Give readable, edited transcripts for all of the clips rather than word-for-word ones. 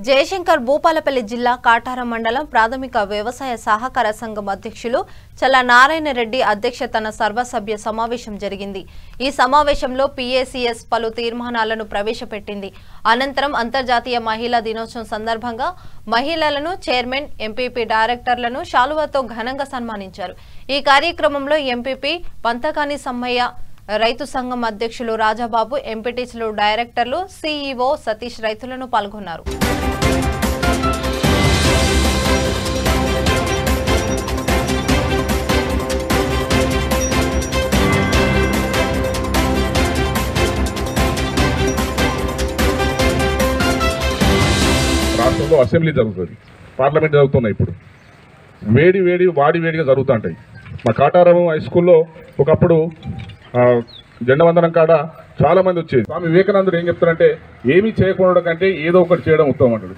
జయశంకర్ భూపాలపల్లి జిల్లా కాటారం మండలం ప్రాథమిక వ్యవసాయ సహకార సంఘం అధ్యక్షులు చల్ల నారాయణ రెడ్డి అధ్యక్షతన సర్వసభ్య సమావేశం జరిగింది। ఈ సమావేశంలో పిఏసిఎస్ పలు తీర్మానాలను ప్రవేశపెట్టింది। అనంతరం అంతర్జాతీయ మహిళా దినోత్సవం సందర్భంగా మహిళలను చైర్మన్, ఎంపీపీ డైరెక్టర్లను శాలువాతో ఘనంగా సన్మానించారు। ఈ కార్యక్రమంలో ఎంపీపీ పంతకాని సమ్మయ్య, రైతు సంఘం అధ్యక్షులు రాజాబాబు, ఎంపీటీసీలు, డైరెక్టర్లు, సీఈఓ సతీష్ రైతులను పాల్గొన్నారు। రాష్ట్రంలో అసెంబ్లీ జరుగుతుంది, పార్లమెంట్ జరుగుతున్నాయి। ఇప్పుడు వాడివేడిగా జరుగుతుంటాయి। మా కాటారం హై స్కూల్లో ఒకప్పుడు జెండా వందనం కాడ చాలా మంది వచ్చేది। స్వామి వివేకానందుడు ఏం చెప్తారంటే, ఏమీ చేయకుండా కంటే ఏదో ఒకటి చేయడం ఉత్తమం అంటాడు।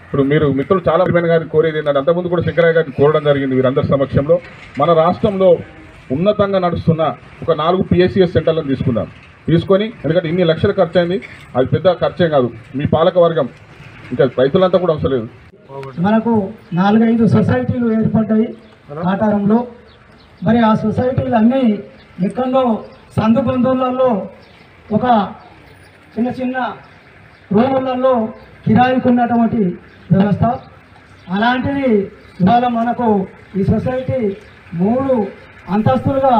ఇప్పుడు మీరు మిత్రులు చాలా గారిని కోరేది ఏంటంటే, అంతకుముందు కూడా శంకరయ్య గారిని కోరడం జరిగింది వీరందరి సమక్షంలో, మన రాష్ట్రంలో ఉన్నతంగా నడుస్తున్న ఒక 4 పిఎస్సిఎస్ సెంటర్లను తీసుకొని, ఎందుకంటే ఇన్ని లక్షలు ఖర్చు అయింది, అది పెద్ద ఖర్చే కాదు। మీ పాలక వర్గం ఇంకా రైతులంతా కూడా అవసరం లేదు। మనకు 4-5 సొసైటీలు ఏర్పడ్డాయి కాటారంలో। మరి ఆ సొసైటీలు అన్నీ ఎక్కడో సందు బంధువులలో ఒక చిన్న రూములలో కిరాయికి ఉన్నటువంటి వ్యవస్థ అలాంటిది ఇవాళ మనకు ఈ సొసైటీ 3 అంతస్తులుగా